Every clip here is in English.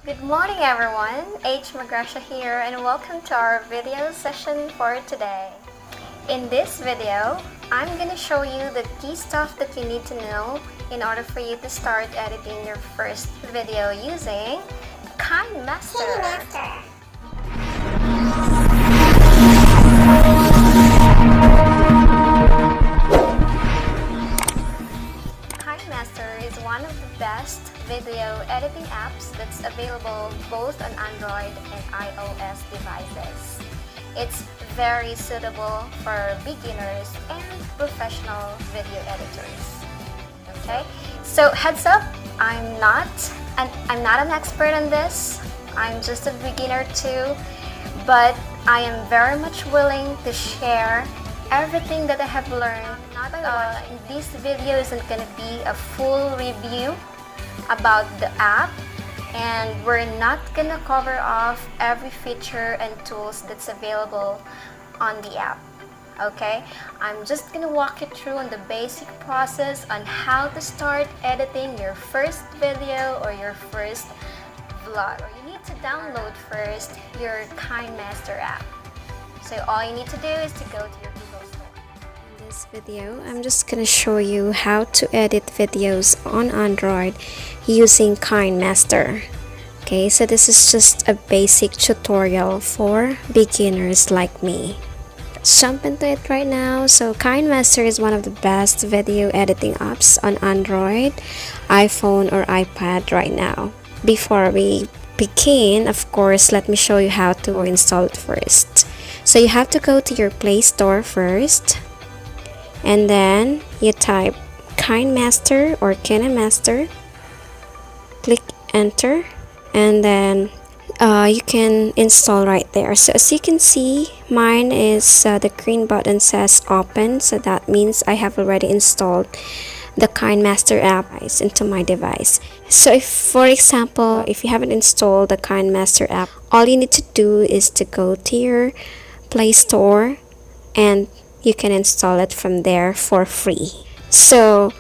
Good morning everyone, 𝓗-𝒥𴪐 here and welcome to our video session for today. In this video, I'm gonna show you the key stuff that you need to know in order for you to start editing your first video using Kinemaster. Kinemaster is one of the best video editing apps that's available both on Android and iOS devices. It's very suitable for beginners and professional video editors. Okay, so heads up, I'm not an expert on this. I'm just a beginner too, but I am very much willing to share everything that I have learned. This video isn't gonna be a full review about the app, and we're not gonna cover off every feature and tools that's available on the app. Okay, I'm just gonna walk you through on the basic process on how to start editing your first video or your first vlog. You need to download first your Kinemaster app. So all you need to do is to go to your Google Store. In this video, I'm just gonna show you how to edit videos on Android using Kinemaster. Okay, so this is just a basic tutorial for beginners like me. Let's jump into it right now. So Kinemaster is one of the best video editing apps on Android, iPhone or iPad right now. Before we begin, of course, let me show you how to install it first. So you have to go to your Play Store first, and then you type Kinemaster or Kinemaster, click enter, and then you can install right there. So as you can see, mine is the green button says open, so that means I have already installed the Kinemaster app into my device. So if, for example, if you haven't installed the Kinemaster app, all you need to do is to go to your Play Store and you can install it from there for free. So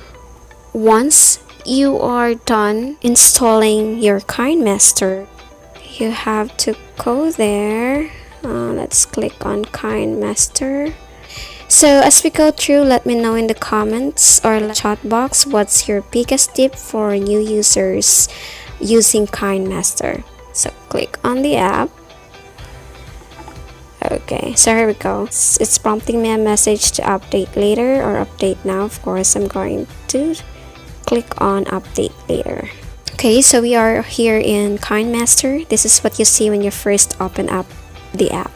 once you are done installing your Kinemaster, you have to go there. Let's click on Kinemaster. So as we go through, let me know in the comments or chat box what's your biggest tip for new users using Kinemaster. So click on the app. Okay, so here we go. It's prompting me a message to update later or update now. Of course, I'm going to click on update later. Okay, so we are here in Kinemaster. This is what you see when you first open up the app.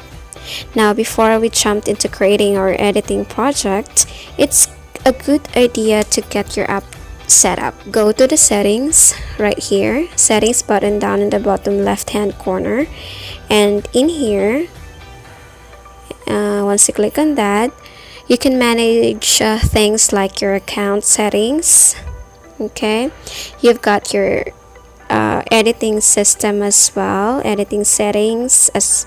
Now, before we jumped into creating our editing project, it's a good idea to get your app set up. Go to the settings right here, settings button down in the bottom left hand corner, and in here, once you click on that, you can manage things like your account settings. Okay, you've got your editing system as well, editing settings as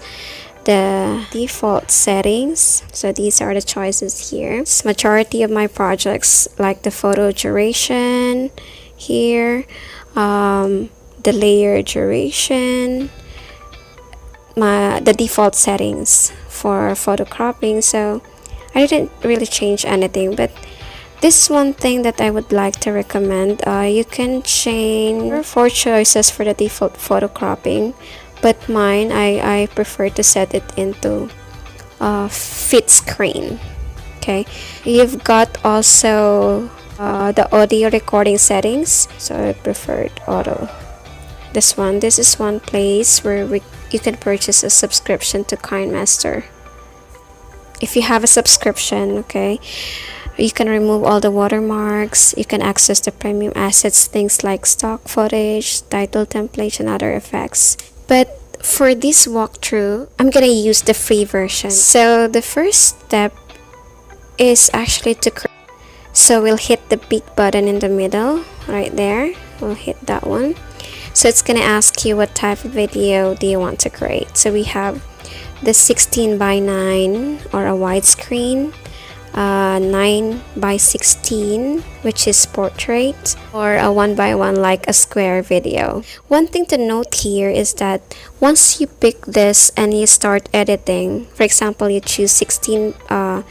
the default settings. So these are the choices here. Majority of my projects, like the photo duration here, the layer duration, the default settings for photo cropping. So I didn't really change anything, but this is one thing that I would like to recommend. You can change 4 choices for the default photo cropping, but mine, I prefer to set it into fit screen. Okay, you've got also the audio recording settings, so I preferred auto. This is one place where you can purchase a subscription to Kinemaster. If you have a subscription, okay, you can remove all the watermarks, you can access the premium assets, things like stock footage, title templates, and other effects. But for this walkthrough, I'm gonna use the free version. So the first step is actually to create. So we'll hit the big button in the middle right there. We'll hit that one. So it's gonna ask you what type of video do you want to create. So we have the 16:9 or a widescreen, 9 by 16, which is portrait, or a 1 by 1 like a square video. One thing to note here is that once you pick this and you start editing, for example, you choose 9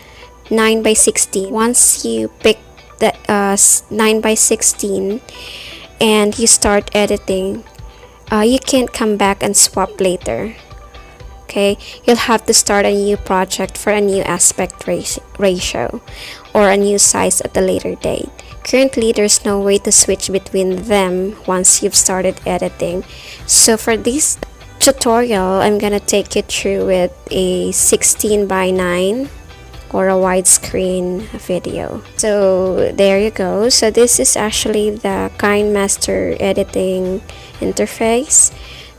by 16. Once you pick the 9 by 16 and you start editing, you can't come back and swap later. Okay, you'll have to start a new project for a new aspect ratio or a new size at a later date. Currently, there's no way to switch between them once you've started editing. So for this tutorial, I'm gonna take you through with a 16 by 9 or a widescreen video. So there you go. So this is actually the Kinemaster editing interface.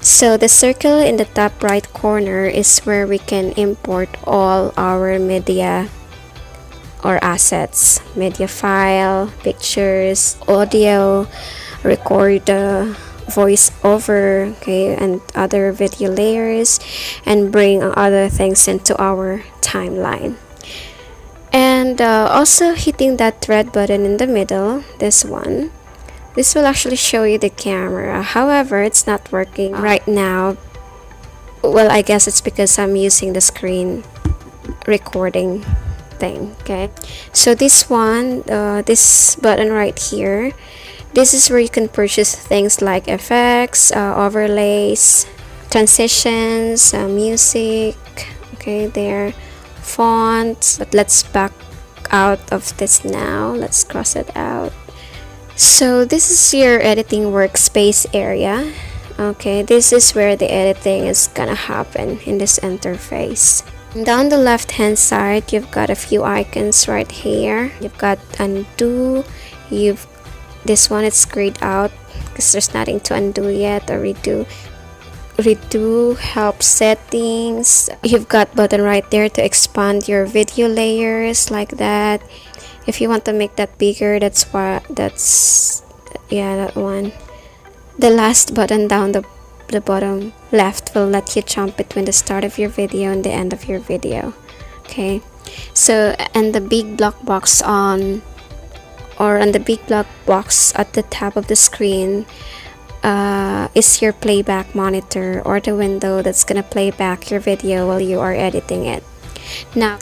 So the circle in the top right corner is where we can import all our media or assets, media file, pictures, audio, record, voiceover, okay, and other video layers, and bring other things into our timeline. And also hitting that red button in the middle, this one, this will actually show you the camera. However, it's not working right now. Well, I guess it's because I'm using the screen recording thing. Okay, so this one, this button right here, this is where you can purchase things like effects, overlays, transitions, music, okay, there, fonts. But let's back out of this now. Let's cross it out. So this is your editing workspace area. Okay, this is where the editing is gonna happen in this interface. Down the left hand side, you've got a few icons right here. You've got undo, this one it's grayed out because there's nothing to undo yet, or redo, help settings. You've got button right there to expand your video layers like that. If you want to make that bigger, that one. The last button down the bottom left will let you jump between the start of your video and the end of your video. Okay, so and the big block box on the big block box at the top of the screen is your playback monitor, or the window that's gonna play back your video while you are editing it. Now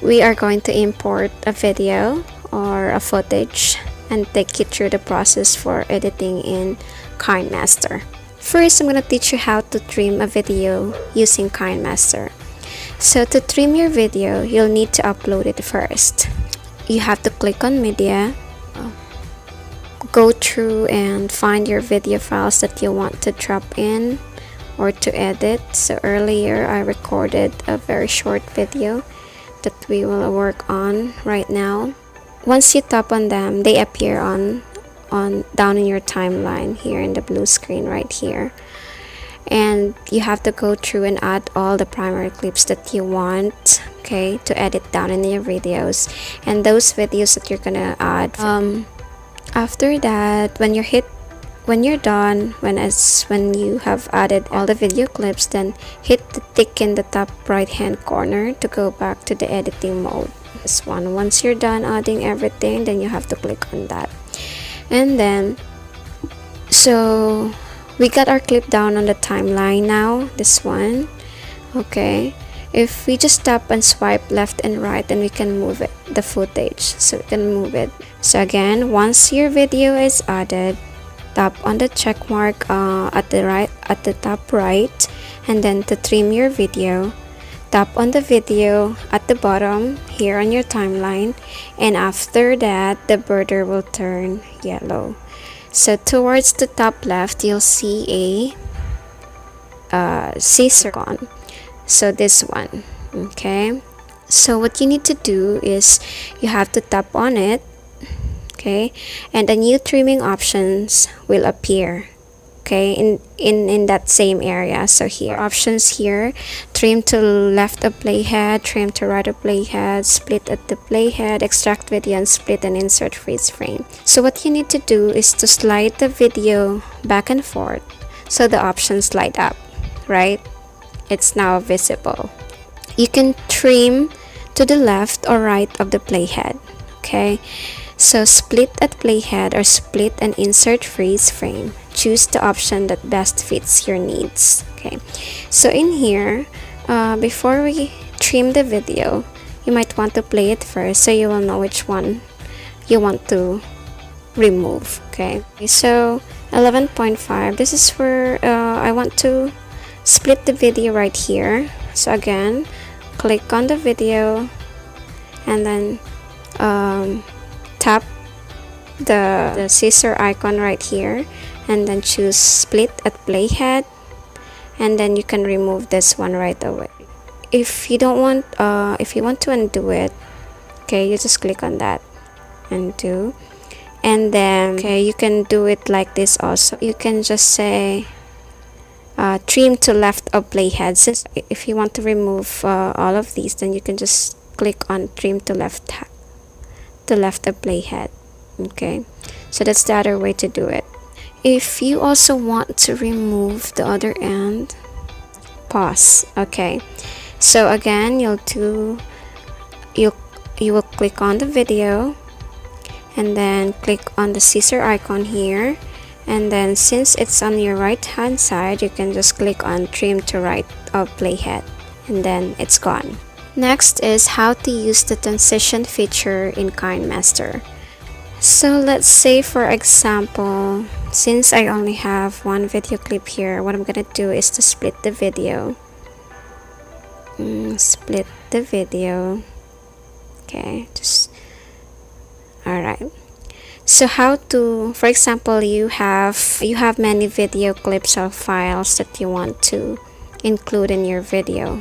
we are going to import a video or a footage and take you through the process for editing in Kinemaster. First, I'm going to teach you how to trim a video using Kinemaster. So to trim your video, you'll need to upload it first. You have to click on media, go through and find your video files that you want to drop in or to edit. So earlier I recorded a very short video that we will work on right now. Once you tap on them, they appear down in your timeline here in the blue screen right here, and you have to go through and add all the primary clips that you want, okay, to edit down in your videos. And those videos that you're gonna add, after that, when you're done, when you have added all the video clips, then hit the tick in the top right hand corner to go back to the editing mode. This one, once you're done adding everything, then you have to click on that. And then, so we got our clip down on the timeline now, this one. Okay, if we just tap and swipe left and right, then we can move it, the footage, so we can move it. So again, once your video is added, tap on the check mark at the top right, and then to trim your video, tap on the video at the bottom here on your timeline, and after that the border will turn yellow. So towards the top left, you'll see a scissor icon, so this one. Okay, so what you need to do is you have to tap on it, okay, and the new trimming options will appear, okay, in that same area. So here, options here: trim to left of playhead, trim to right of playhead, split at the playhead, extract video, and split and insert freeze frame. So what you need to do is to slide the video back and forth so the options light up, right? It's now visible. You can trim to the left or right of the playhead. Okay, so split at playhead or split and insert freeze frame. Choose the option that best fits your needs. Okay, so in here, before we trim the video, you might want to play it first so you will know which one you want to remove. Okay, so 11.5, this is where I want to split the video right here. So again, click on the video and then tap the scissor icon right here and then choose split at playhead, and then you can remove this one right away. If you don't want if you want to undo it, okay, you just click on that, undo, and then okay, you can do it like this also. You can just say trim to left of playhead. Since if you want to remove all of these, then you can just click on trim to left of playhead. Okay, so that's the other way to do it. If you also want to remove the other end, pause. Okay, so again, you will click on the video and then click on the scissor icon here, and then since it's on your right hand side, you can just click on trim to right of playhead, and then it's gone. Next is how to use the transition feature in Kinemaster. So let's say, for example, since I only have one video clip here, what I'm gonna do is to split the video. Split the video. Okay, just alright. So how to, for example, you have many video clips or files that you want to include in your video.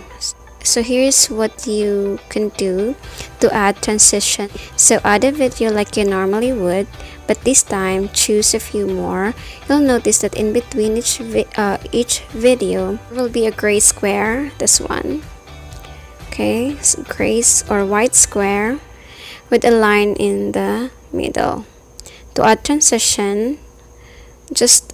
So here's what you can do to add transition. So add a video like you normally would, but this time choose a few more. You'll notice that in between each video will be a gray square, this one. Okay, so gray or white square with a line in the middle. To add transition, just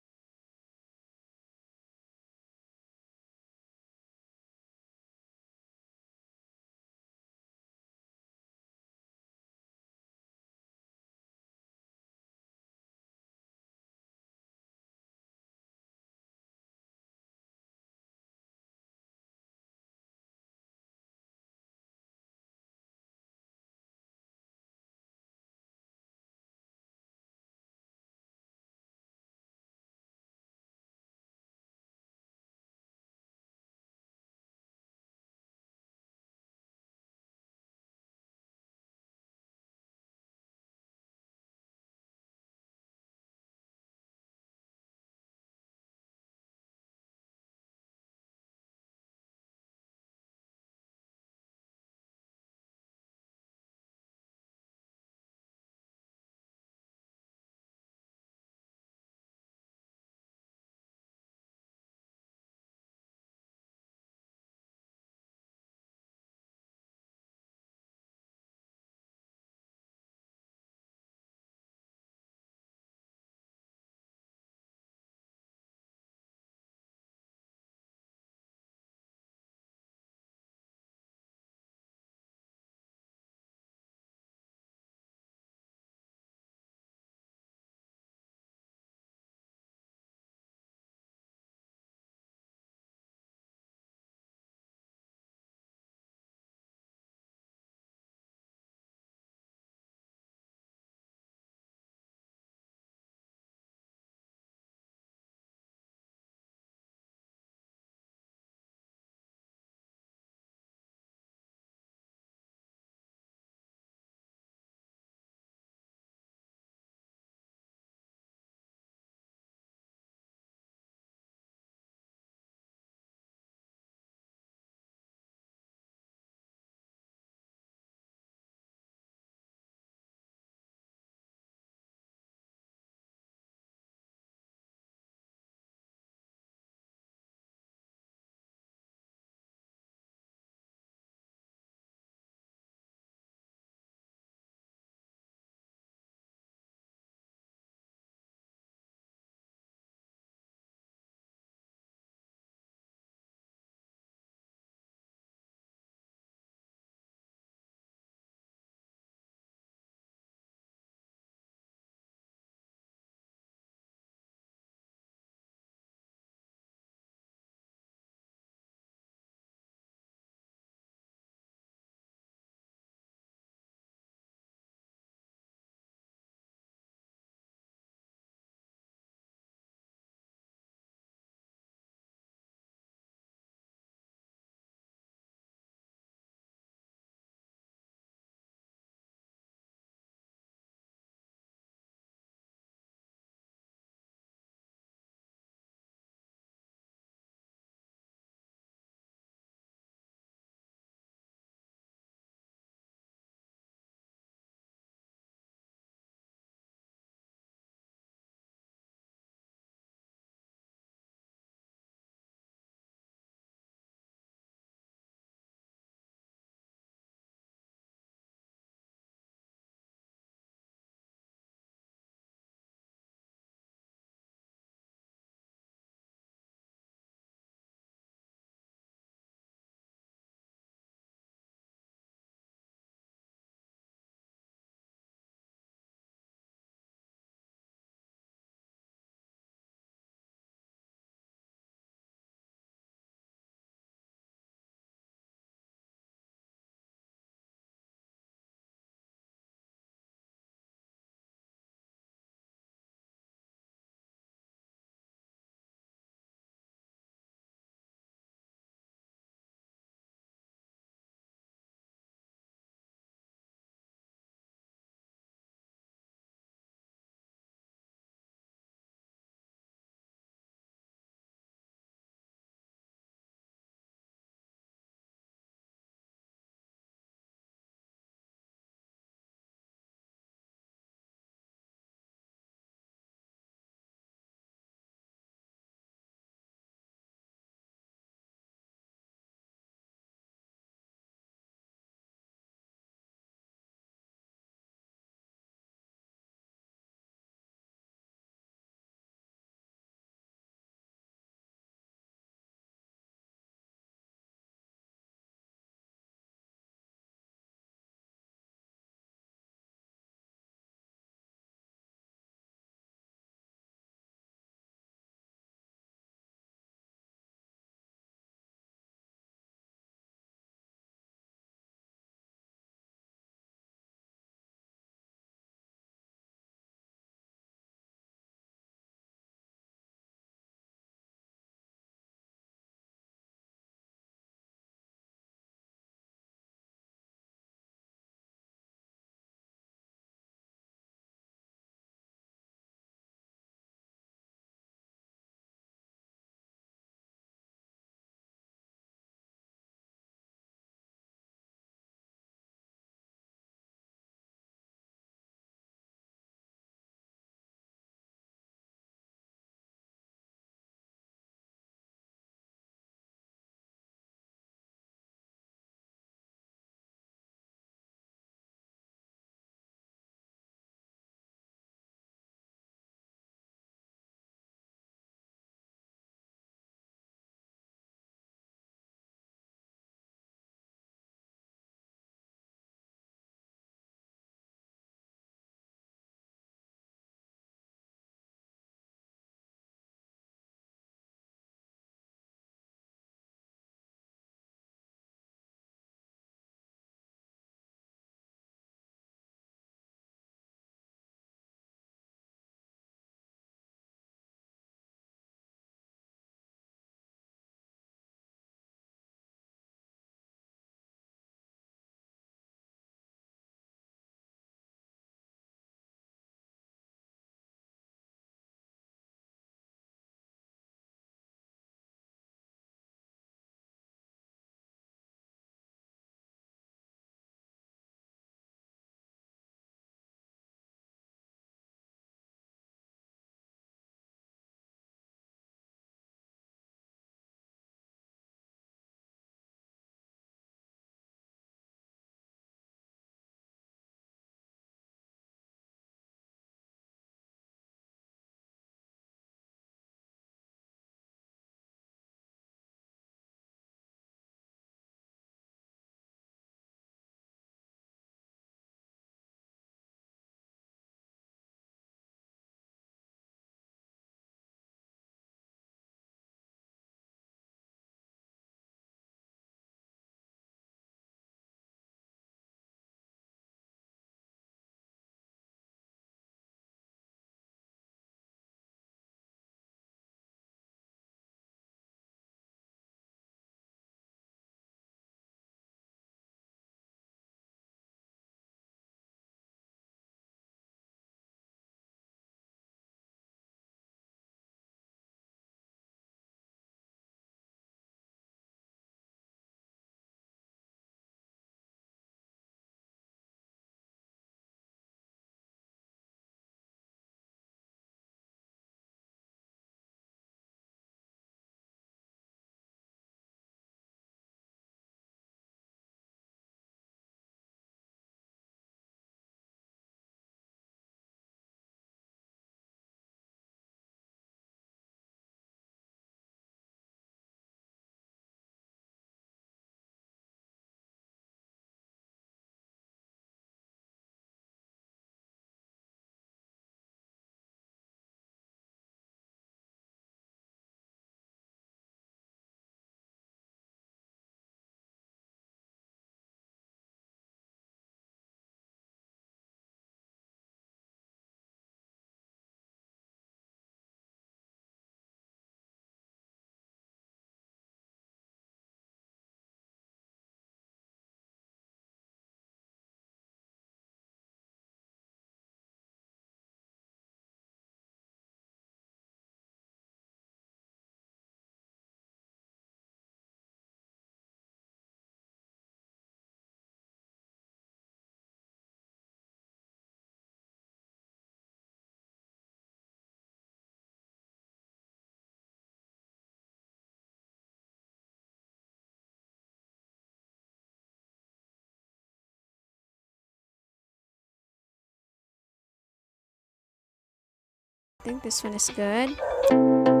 I think this one is good.